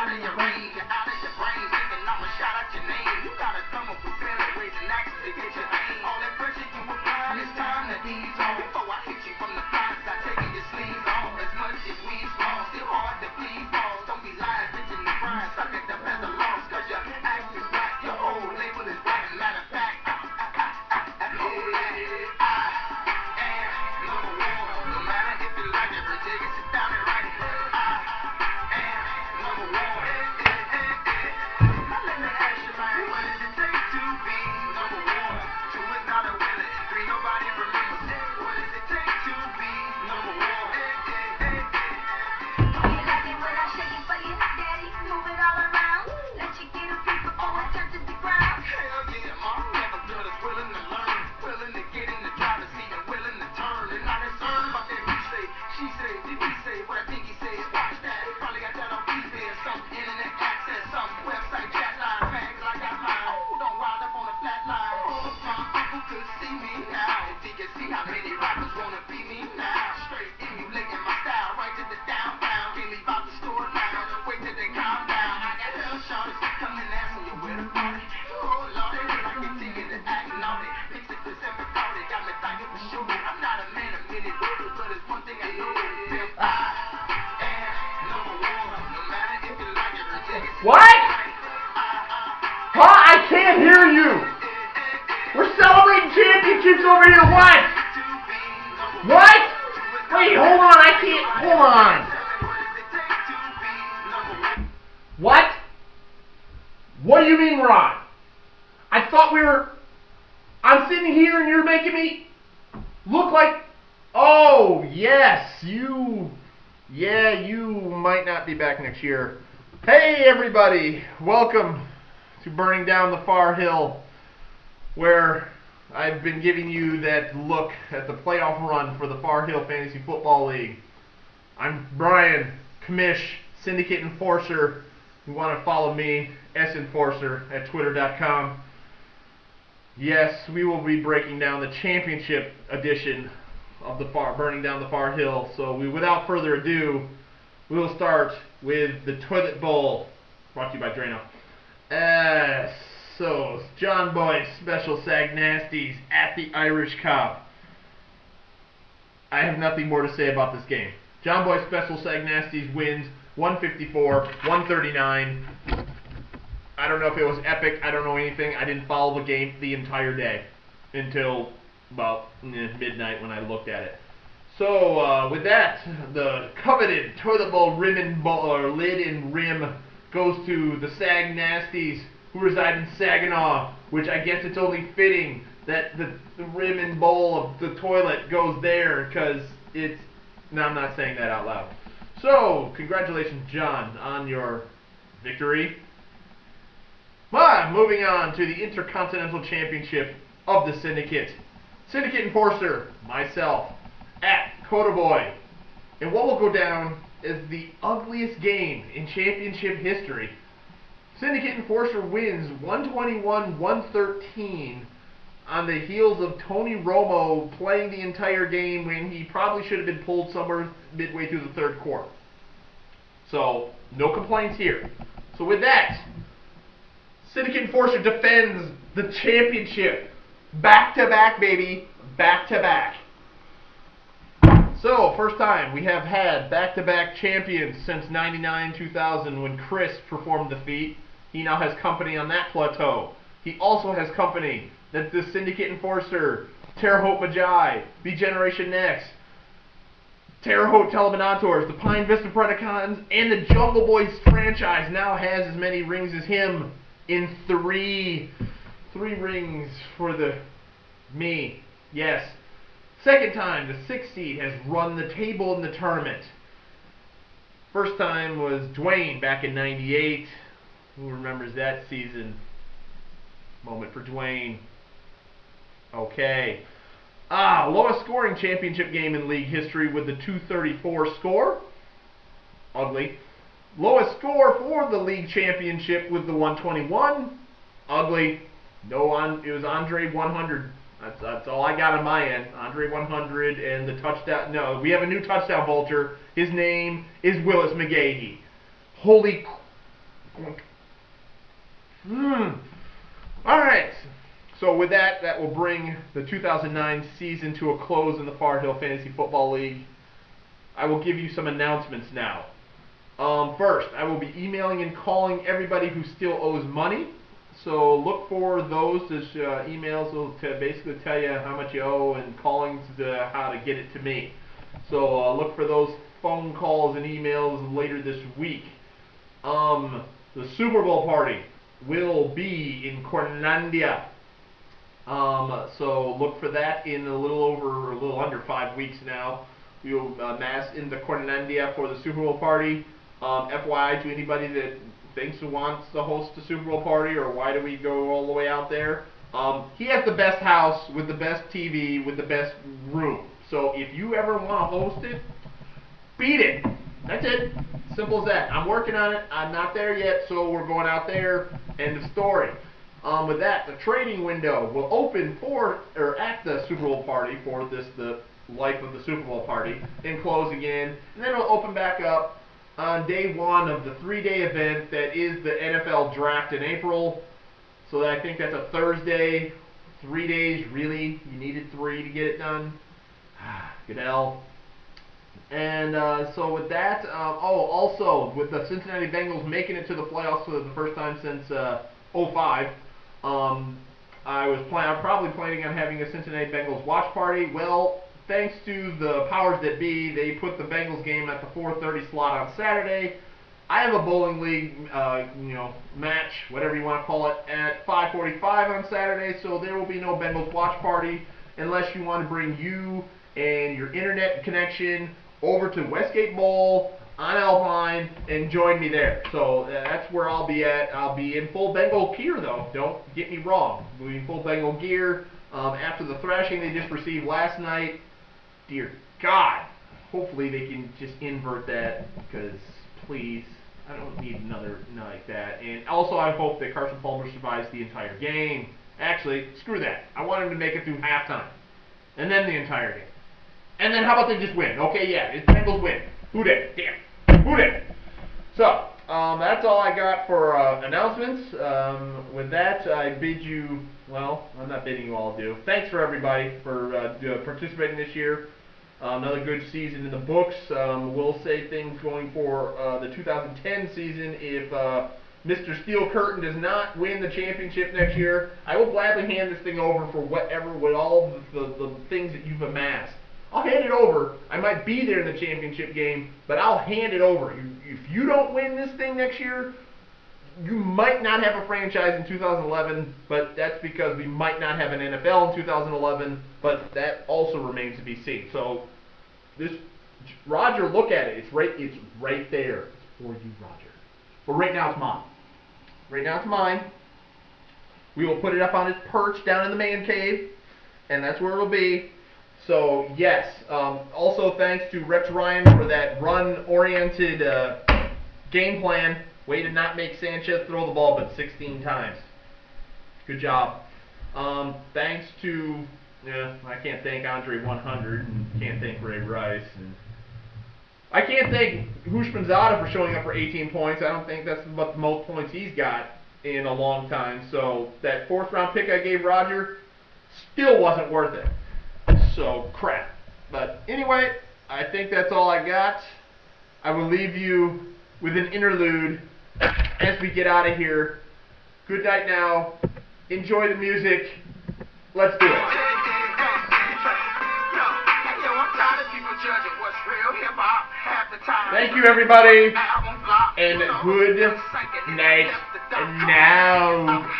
out of your range, you're out of your brain. Thinking I'ma shout out your name. You gotta come up with better ways and actions to get your aim. All that pressure you apply, it's time to ease on. Before I hit you from the front, I taking your sleeves off. As much as we small, still hard to please balls. Don't be lying, bitching the grind, stuck at the feather loss. Cause your act is black, your whole label is black. Matter of fact, What? Huh? I can't hear you. We're celebrating championships over here. What? What? Wait, hold on. I can't. Hold on. What? What do you mean, Ron? I thought we were... I'm sitting here and you're making me look like... Oh, yes. You might not be back next year. Hey everybody, welcome to Burning Down the Far Hill, where I've been giving you that look at the playoff run for the Far Hill Fantasy Football League. I'm Brian, Commish, Syndicate Enforcer. You want to follow me, S-Enforcer, at twitter.com. Yes, we will be breaking down the championship edition of the Burning Down the Far Hill. So without further ado, we will start with the Toilet Bowl, brought to you by Drano. So, John Boy Special Sag Nasties at the Irish Cop. I have nothing more to say about this game. John Boy Special Sag Nasties wins 154-139. I don't know if it was epic. I don't know anything. I didn't follow the game the entire day until about midnight when I looked at it. So, with that, the coveted Toilet Bowl lid and rim goes to the Sag Nasties, who reside in Saginaw, which I guess it's only fitting that the rim and bowl of the toilet goes there, because it's... No, I'm not saying that out loud. So, congratulations, John, on your victory. Moving on to the Intercontinental Championship of the Syndicate. Syndicate Enforcer, myself, at Codaboy, and what will go down as the ugliest game in championship history. Syndicate Enforcer wins 121-113 on the heels of Tony Romo playing the entire game when he probably should have been pulled somewhere midway through the third quarter. So, no complaints here. So with that, Syndicate Enforcer defends the championship. Back-to-back, baby. Back-to-back. So, first time we have had back-to-back champions since 99-2000 when Chris performed the feat. He now has company on that plateau. He also has company that the Syndicate Enforcer, Terre Haute Magi, the Generation Next, Terre Haute Telemanators, the Pine Vista Predacons, and the Jungle Boys franchise now has as many rings as him in three rings for me. Yes. Second time, the 6th seed has run the table in the tournament. First time was Dwayne back in 98. Who remembers that season? Moment for Dwayne. Okay. Lowest scoring championship game in league history with the 234 score. Ugly. Lowest score for the league championship with the 121. Ugly. No, it was Andre 100. That's all I got on my end. Andre 100 and the touchdown. No, we have a new touchdown vulture. His name is Willis McGahee. Holy All right. So with that, that will bring the 2009 season to a close in the Far Hill Fantasy Football League. I will give you some announcements now. First, I will be emailing and calling everybody who still owes money. So look for those emails to basically tell you how much you owe, and callings to how to get it to me. So look for those phone calls and emails later this week. The Super Bowl party will be in Cornlandia. So look for that in a little under 5 weeks now. We will mass in the Cornlandia for the Super Bowl party. FYI to anybody that thinks who wants to host the Super Bowl party, or why do we go all the way out there? He has the best house with the best TV with the best room. So if you ever want to host it, beat it. That's it. Simple as that. I'm working on it. I'm not there yet, so we're going out there. End of story. With that, the trading window will open at the Super Bowl party for the life of the Super Bowl party, and close again, and then it'll open back up on day one of the 3-day event that is the NFL draft in April. So I think that's a Thursday. 3 days, really? You needed 3 to get it done? Good hell. And so with that, also with the Cincinnati Bengals making it to the playoffs for the first time since 2005, I'm probably planning on having a Cincinnati Bengals watch party. Well, thanks to the powers that be, they put the Bengals game at the 4:30 slot on Saturday. I have a bowling league, match, whatever you want to call it, at 5:45 on Saturday, so there will be no Bengals watch party unless you want to bring you and your internet connection over to Westgate Bowl on Alpine and join me there. So that's where I'll be at. I'll be in full Bengal gear, though. Don't get me wrong. We'll be in full Bengal gear. After the thrashing they just received last night, dear God, hopefully they can just invert that, because please, I don't need another night like that. And also I hope that Carson Palmer survives the entire game. Actually, screw that. I want him to make it through halftime, and then the entire game. And then how about they just win? Okay, yeah, it's Bengals win. Who did? Damn. Who did? So, that's all I got for announcements. With that, I bid you, well, I'm not bidding you all adieu. Thanks for everybody for participating this year. Another good season in the books. We'll say things going for the 2010 season. If Mr. Steel Curtain does not win the championship next year, I will gladly hand this thing over for with all the things that you've amassed. I'll hand it over. I might be there in the championship game, but I'll hand it over. If you don't win this thing next year, you might not have a franchise in 2011, but that's because we might not have an NFL in 2011, but that also remains to be seen. So, Roger, look at it. It's right there. It's for you, Roger. But right now it's mine. Right now it's mine. We will put it up on its perch down in the man cave, and that's where it'll be. So, yes. Also, thanks to Rex Ryan for that run-oriented game plan. Way to not make Sanchez throw the ball but 16 times. Good job. Thanks to, I can't thank Andre 100, and can't thank Ray Rice. And I can't thank Hushmanzada for showing up for 18 points. I don't think that's about the most points he's got in a long time. So, that 4th round pick I gave Roger still wasn't worth it. So, crap. But anyway, I think that's all I got. I will leave you with an interlude as we get out of here. Good night now. Enjoy the music. Let's do it. Thank you, everybody. And good night now.